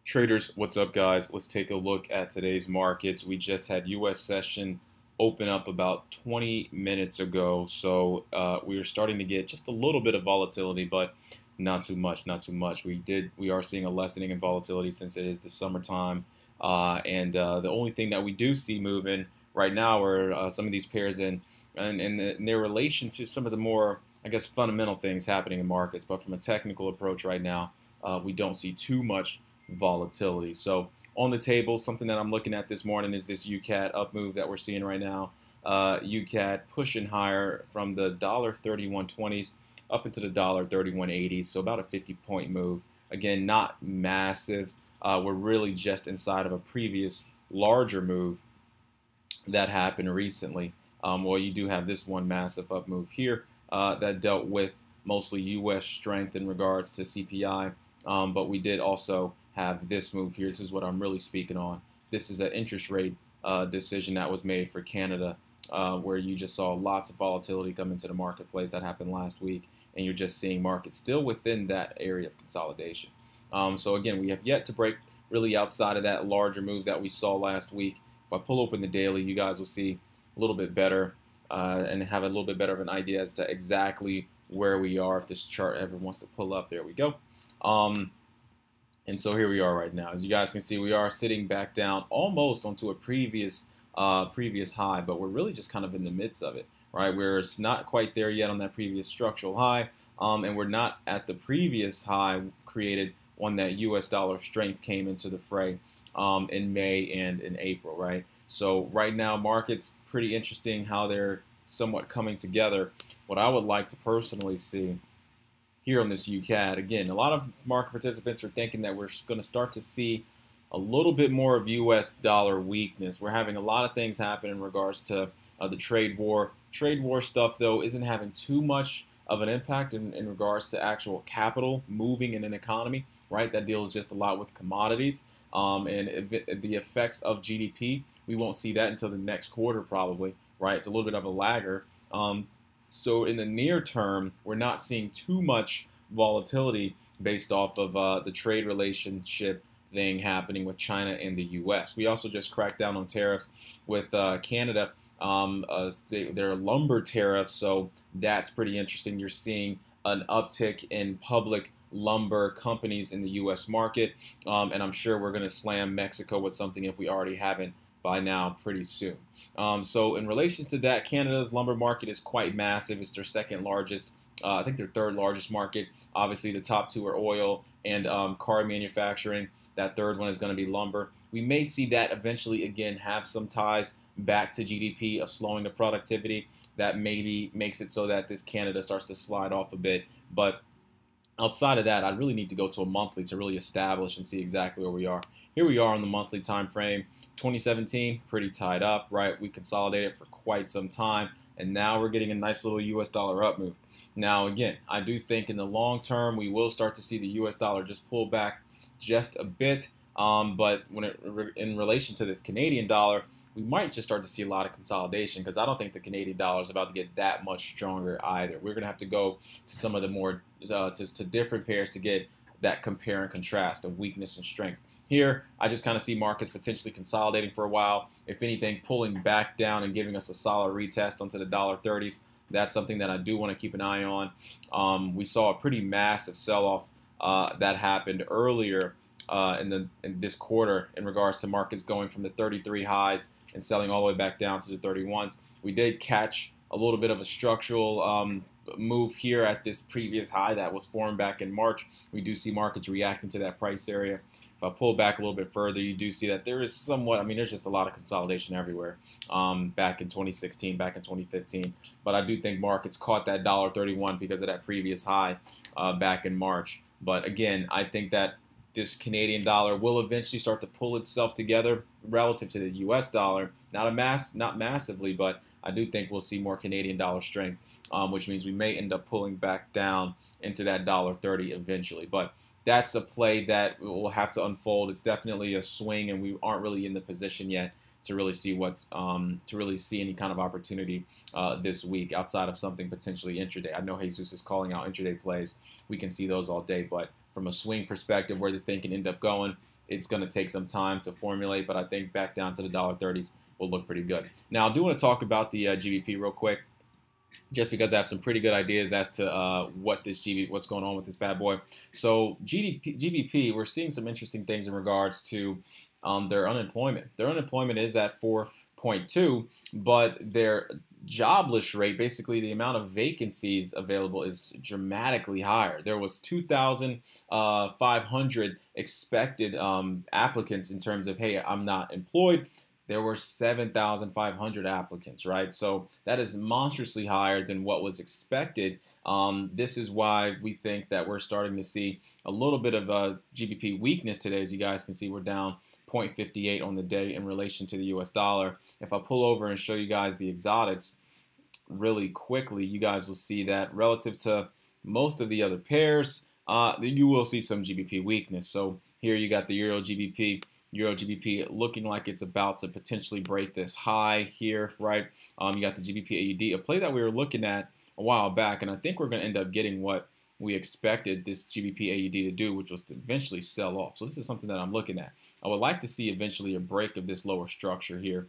Traders, what's up, guys? Let's take a look at today's markets. We just had U.S. session open up about 20 minutes ago, so we are starting to get just a little bit of volatility, but not too much, not too much. We are seeing a lessening in volatility since it is the summertime, and the only thing that we do see moving right now are some of these pairs in their relation to some of the more, I guess, fundamental things happening in markets. But from a technical approach right now, we don't see too much volatility. So on the table, something that I'm looking at this morning is this UCAT up move that we're seeing right now. UCAT pushing higher from the $31.20s up into the $31.80s, so about a 50-point move. Again, not massive. We're really just inside of a previous larger move that happened recently. Well, you do have this one massive up move here that dealt with mostly U.S. strength in regards to CPI, but we did also have this move here. This is what I'm really speaking on. This is an interest rate decision that was made for Canada, where you just saw lots of volatility come into the marketplace. That happened last week, and you're just seeing markets still within that area of consolidation. So again, we have yet to break really outside of that larger move that we saw last week. If I pull open the daily, you guys will see a little bit better and have a little bit better of an idea as to exactly where we are. If this chart ever wants to pull up, there we go. And so here we are right now. As you guys can see, we are sitting back down almost onto a previous high, but we're really just kind of in the midst of it, right? We're not quite there yet on that previous structural high, and we're not at the previous high created when that U.S. dollar strength came into the fray in May and in April, right? So right now, markets pretty interesting how they're somewhat coming together. What I would like to personally see here on this UCAT, again, a lot of market participants are thinking that we're going to start to see a little bit more of U.S. dollar weakness. We're having a lot of things happen in regards to the trade war. Trade war stuff, though, isn't having too much of an impact in regards to actual capital moving in an economy, right? That deals just a lot with commodities and the effects of GDP. We won't see that until the next quarter probably, right? It's a little bit of a lagger. So in the near term, we're not seeing too much volatility based off of the trade relationship thing happening with China and the U.S. We also just cracked down on tariffs with Canada, their lumber tariffs, so that's pretty interesting. You're seeing an uptick in public lumber companies in the U.S. market, and I'm sure we're going to slam Mexico with something if we already haven't by now pretty soon. So in relation to that, Canada's lumber market is quite massive. It's their second largest, I think their third largest market. Obviously, the top two are oil and car manufacturing. That third one is going to be lumber. We may see that eventually, again, have some ties back to GDP, a slowing of productivity that maybe makes it so that this Canada starts to slide off a bit. But outside of that, I really need to go to a monthly to really establish and see exactly where we are. Here we are on the monthly time frame. 2017, pretty tied up, right? We consolidated for quite some time, and now we're getting a nice little U.S. dollar up move. Now, again, I do think in the long term, we will start to see the U.S. dollar just pull back just a bit, but in relation to this Canadian dollar, we might just start to see a lot of consolidation because I don't think the Canadian dollar is about to get that much stronger either. We're going to have to go to some of the more, to different pairs to get that compare and contrast of weakness and strength. Here, I just kind of see markets potentially consolidating for a while. If anything, pulling back down and giving us a solid retest onto the $30s. That's something that I do want to keep an eye on. We saw a pretty massive sell-off that happened earlier in this quarter in regards to markets going from the 33 highs and selling all the way back down to the 31s. We did catch a little bit of a structural move here at this previous high that was formed back in March. We do see markets reacting to that price area. If I pull back a little bit further, you do see that there is somewhat, I mean, there's just a lot of consolidation everywhere back in 2016, back in 2015. But I do think markets caught that $31 because of that previous high back in March. But again, I think that this Canadian dollar will eventually start to pull itself together relative to the U.S. dollar. Not massively, but I do think we'll see more Canadian dollar strength, which means we may end up pulling back down into that $30 eventually. But that's a play that will have to unfold. It's definitely a swing, and we aren't really in the position yet to really see any kind of opportunity this week outside of something potentially intraday. I know Jesus is calling out intraday plays. We can see those all day, but from a swing perspective, where this thing can end up going, it's going to take some time to formulate, but I think back down to the $30s will look pretty good. Now, I do want to talk about the GBP real quick, just because I have some pretty good ideas as to what's going on with this bad boy. So GBP, we're seeing some interesting things in regards to their unemployment. Their unemployment is at 4.2, but their jobless rate, basically the amount of vacancies available, is dramatically higher. There was 2,500 expected applicants in terms of, hey, I'm not employed. There were 7,500 applicants, right? So that is monstrously higher than what was expected. This is why we think that we're starting to see a little bit of a GBP weakness today. As you guys can see, we're down 0.58 on the day in relation to the US dollar. If I pull over and show you guys the exotics really quickly, you guys will see that relative to most of the other pairs, you will see some GBP weakness. So here you got the Euro GBP. Euro GBP looking like it's about to potentially break this high here, right? You got the GBP AUD, a play that we were looking at a while back, and I think we're going to end up getting what we expected this GBP AUD to do, which was to eventually sell off. So this is something that I'm looking at. I would like to see eventually a break of this lower structure here.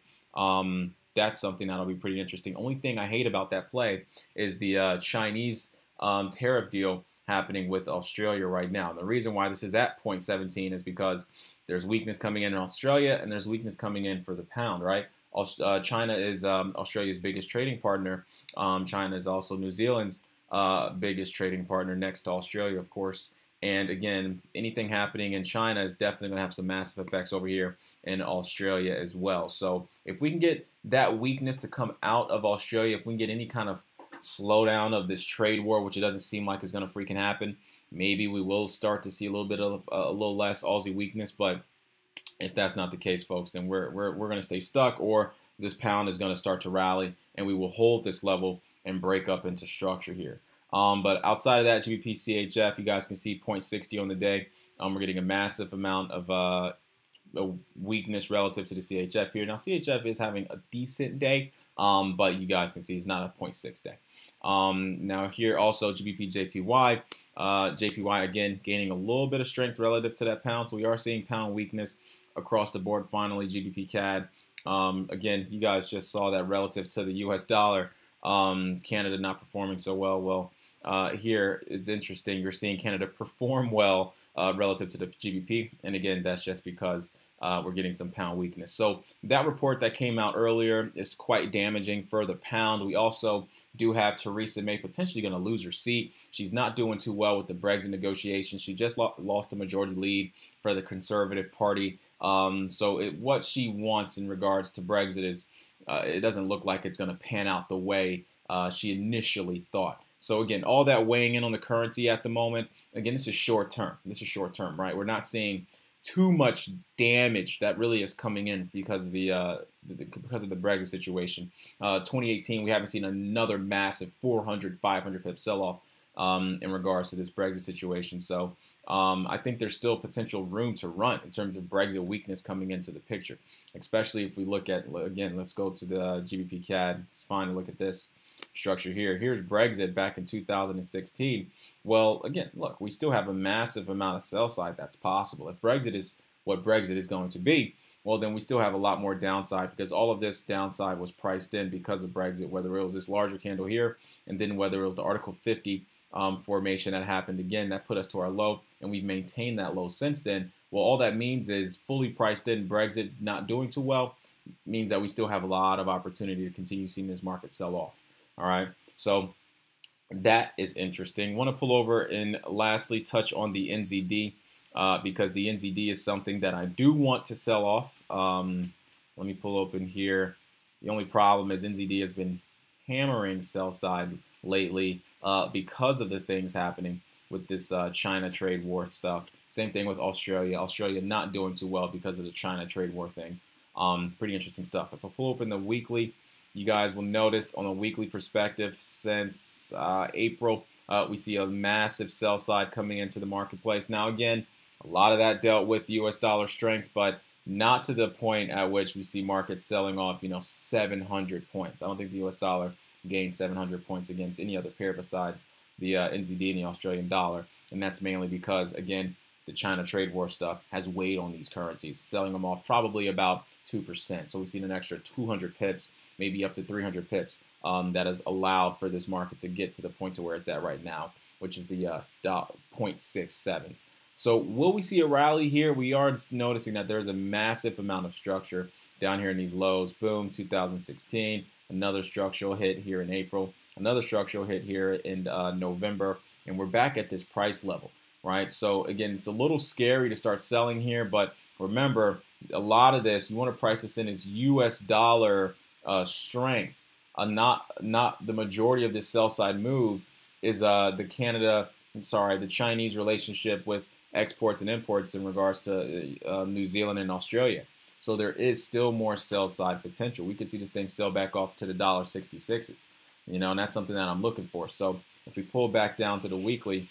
That's something that'll be pretty interesting. Only thing I hate about that play is the Chinese tariff deal happening with Australia right now. And the reason why this is at 0.17 is because there's weakness coming in Australia, and there's weakness coming in for the pound, right? China is Australia's biggest trading partner. China is also New Zealand's biggest trading partner, next to Australia, of course. And again, anything happening in China is definitely going to have some massive effects over here in Australia as well. So if we can get that weakness to come out of Australia, if we can get any kind of slowdown of this trade war, which it doesn't seem like is going to freaking happen, maybe we will start to see a little bit of a little less Aussie weakness. But if that's not the case, folks, then we're going to stay stuck, or this pound is going to start to rally, and we will hold this level and break up into structure here. But outside of that, GBP CHF, you guys can see 0.60 on the day. We're getting a massive amount of weakness relative to the CHF here. Now, CHF is having a decent day, but you guys can see it's not a 0.6 day. Now here also GBP JPY. JPY again gaining a little bit of strength relative to that pound. So we are seeing pound weakness across the board. Finally, GBP CAD. Again, you guys just saw that relative to the US dollar. Canada not performing so well. Well, here it's interesting. You're seeing Canada perform well relative to the GBP. And again, that's just because we're getting some pound weakness. So that report that came out earlier is quite damaging for the pound. We also do have Theresa May potentially going to lose her seat. She's not doing too well with the Brexit negotiations. She just lost a majority lead for the Conservative Party. So what she wants in regards to Brexit is it doesn't look like it's going to pan out the way she initially thought. So again, all that weighing in on the currency at the moment, again, this is short term. This is short term, right? We're not seeing too much damage that really is coming in because of the Brexit situation. 2018, we haven't seen another massive 400, 500 pip sell-off in regards to this Brexit situation. So I think there's still potential room to run in terms of Brexit weakness coming into the picture, especially if we look at, again, let's go to the GBP CAD. It's fine to look at this structure here. Here's Brexit back in 2016. Well, again, look, we still have a massive amount of sell side that's possible. If Brexit is what Brexit is going to be, well, then we still have a lot more downside, because all of this downside was priced in because of Brexit, whether it was this larger candle here, and then whether it was the Article 50 formation that happened again, that put us to our low, and we've maintained that low since then. Well, all that means is fully priced in Brexit not doing too well means that we still have a lot of opportunity to continue seeing this market sell off. All right, so that is interesting. Want to pull over and lastly touch on the NZD because the NZD is something that I do want to sell off. Let me pull open here. The only problem is NZD has been hammering sell side lately because of the things happening with this China trade war stuff. Same thing with Australia. Australia not doing too well because of the China trade war things. Pretty interesting stuff. If I pull open the weekly, you guys will notice on a weekly perspective since April, we see a massive sell side coming into the marketplace. Now, again, a lot of that dealt with US dollar strength, but not to the point at which we see markets selling off, 700 points. I don't think the US dollar gained 700 points against any other pair besides the NZD and the Australian dollar. And that's mainly because, again, the China trade war stuff has weighed on these currencies, selling them off probably about 2%. So we've seen an extra 200 pips, maybe up to 300 pips, that has allowed for this market to get to the point to where it's at right now, which is the 0.67. So will we see a rally here? We are noticing that there's a massive amount of structure down here in these lows. Boom, 2016, another structural hit here in April, another structural hit here in November, and we're back at this price level, right? So again, it's a little scary to start selling here, but remember, a lot of this, you want to price this in as US dollar strength. Not the majority of this sell side move is the Chinese relationship with exports and imports in regards to New Zealand and Australia. So there is still more sell side potential. We could see this thing sell back off to the $1.66s, and that's something that I'm looking for. So if we pull back down to the weekly,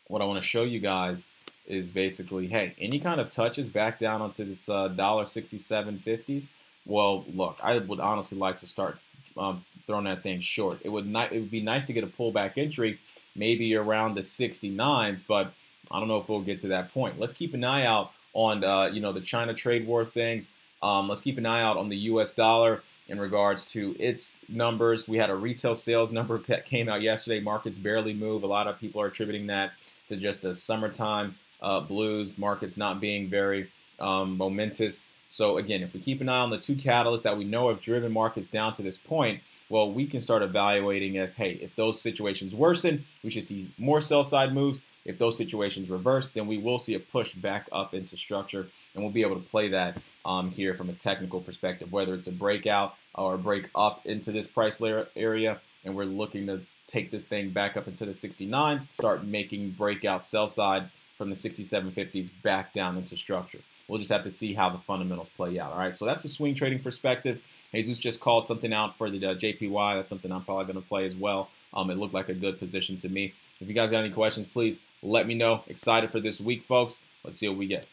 what I want to show you guys is basically, hey, any kind of touches back down onto this $1.6750s. Well, look, I would honestly like to start throwing that thing short. It would be nice to get a pullback entry, maybe around the 69s, but I don't know if we'll get to that point. Let's keep an eye out on the China trade war things. Let's keep an eye out on the U.S. dollar in regards to its numbers. We had a retail sales number that came out yesterday. Markets barely move. A lot of people are attributing that to just the summertime blues, markets not being very momentous. So again, if we keep an eye on the two catalysts that we know have driven markets down to this point, well, we can start evaluating if those situations worsen, we should see more sell side moves. If those situations reverse, then we will see a push back up into structure, and we'll be able to play that here from a technical perspective, whether it's a breakout or a break up into this price layer area, and we're looking to take this thing back up into the 69s, start making breakout sell side from the 6750s back down into structure. We'll just have to see how the fundamentals play out. All right, so that's the swing trading perspective. Jesus just called something out for the JPY. That's something I'm probably going to play as well. It looked like a good position to me. If you guys got any questions, please let me know. Excited for this week, folks. Let's see what we get.